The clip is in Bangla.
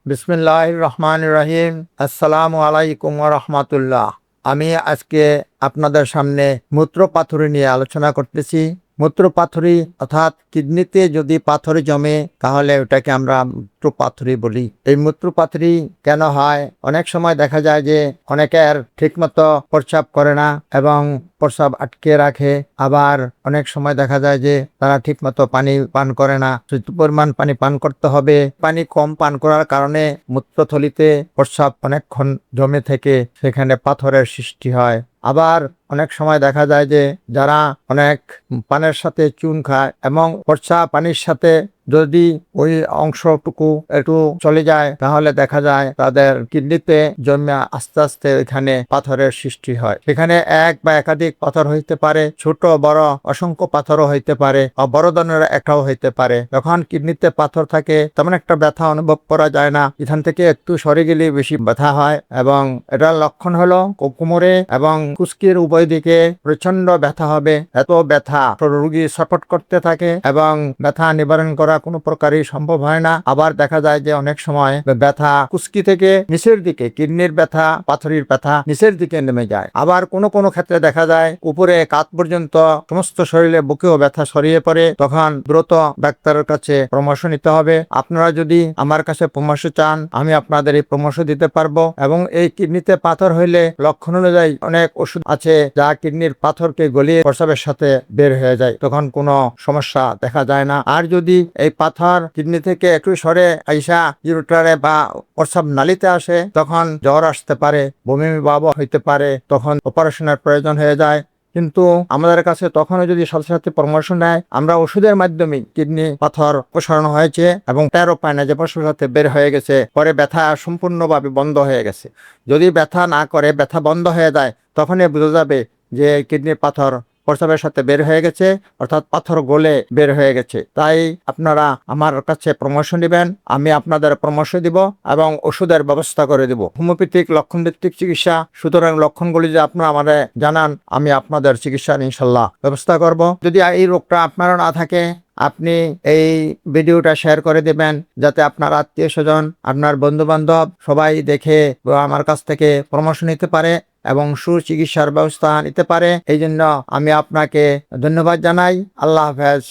বিসমিল্লাহির রহমানির রহিম। আসসালামু আলাইকুম ওয়া রাহমাতুল্লাহ। আমি আজকে আপনাদের সামনে মূত্রপাথড়ী নিয়ে আলোচনা করতেছি। মূত্রপাথড়ী অর্থাৎ কিডনিতে যদি পাথর জমে তাহলে ওটাকে আমরা মূত্রপাথড়ী বলি। এই মূত্রপাথড়ী কেন হয়? অনেক সময় দেখা যায় যে অনেকের ঠিকমতো প্রস্রাব করে না এবং প্রস্রাব আটকে রাখে। আবার অনেক সময় দেখা যায় যে তারা ঠিকমতো পানি পান করে না। প্রচুর পরিমাণ পানি পান করতে হবে। পানি কম পান করার কারণে মূত্রথলিতে প্রস্রাব অনেকক্ষণ জমে থেকে সেখানে পাথরের সৃষ্টি হয়। আবার অনেক সময় দেখা যায় যে যারা অনেক পানের সাথে চুন খায় এবং প্রস্রাব পানির সাথে যদি ওই অংশটুকু একটু চলে যায় তাহলে দেখা যায় তাদের কিডনিতে জমে আস্তে আস্তে এখানে পাথরের সৃষ্টি হয়। সেখানে এক বা একাধিক পাথর হইতে পারে, ছোট বড় অসংখ্য পাথরও হইতে পারে, বড় ধরনের একটাও হইতে পারে। যখন কিডনিতে পাথর থাকে তেমন একটা ব্যথা অনুভব করা যায় না। এখান থেকে একটু সরে গেলে বেশি ব্যথা হয় এবং এটার লক্ষণ হলো কোমরে এবং কুস্কির উভয় দিকে প্রচন্ড ব্যথা হবে। এত ব্যথা রোগী ছটফট করতে থাকে এবং ব্যথা নিবারণ করা কোনো প্রকারই সম্ভব হয় না। আবার দেখা যায় যে অনেক সময় ব্যথা কুস্কি থেকে নিচের দিকে, কিডনির ব্যথা, পাথরির ব্যথা নিচের দিকে নেমে যায়। আবার কোনো কোনো ক্ষেত্রে দেখা যায় উপরে কাঁধ পর্যন্ত সমস্ত শরীরে বুকেও ব্যথা ছড়িয়ে পড়ে। তখন দ্রুত ডাক্তারের কাছে পরামর্শ নিতে হবে। আপনারা যদি আমার কাছে পরামর্শ চান আমি আপনাদের এই পরামর্শ দিতে পারবো। এবং এই কিডনিতে পাথর হইলে লক্ষণ অনুযায়ী অনেক ওষুধ আছে যা কিডনির পাথরকে গলিয়ে প্রস্রাবের সাথে বের হয়ে যায়, তখন কোনো সমস্যা দেখা যায় না। আর যদি এই পাথর কিডনি থেকে একটু সরে আইসা ইউরেটারে বা প্রস্রাব নালীতে আসে তখন জ্বর আসতে পারে, বমি ভাব হইতে পারে, তখন অপারেশনের প্রয়োজন হয়ে যায়। কিন্তু আমাদের কাছে তখনও যদি সাথে সাথে পরামর্শ নেয় আমরা ওষুধের মাধ্যমে কিডনি পাথর অপসারণ হয়েছে এবং টেরও পায় না যে প্রস্রাবের সাথে বের হয়ে গেছে, পরে ব্যথা সম্পূর্ণভাবে বন্ধ হয়ে গেছে। যদি ব্যথা না করে, ব্যথা বন্ধ হয়ে যায়, তখনই বোঝা যাবে যে কিডনির পাথর প্রস্রাবের সাথে বের হয়ে গেছে, অর্থাৎ পাথর গলে বের হয়ে গেছে। তাই আপনারা আমার কাছে পরামর্শ নেবেন, আমি আপনাদের পরামর্শ দিব এবং ওষুধের ব্যবস্থা করে দিব। হোমিওপ্যাথিক লক্ষণ ভিত্তিক চিকিৎসা, সুতরাং লক্ষণগুলি যে আপনারা আমাদের জানান আমি আপনাদের চিকিৎসার ইনশাল্লাহ ব্যবস্থা করব। যদি এই রোগটা আপনারও না থাকে আপনি এই ভিডিওটা শেয়ার করে দেবেন যাতে আপনার আত্মীয় স্বজন, আপনার বন্ধু বান্ধব সবাই দেখে আমার কাছ থেকে পরামর্শ নিতে পারে এবং সুচিকিৎসার ব্যবস্থা নিতে পারে। এই জন্য আমি আপনাকে ধন্যবাদ জানাই। আল্লাহ হাফেজ।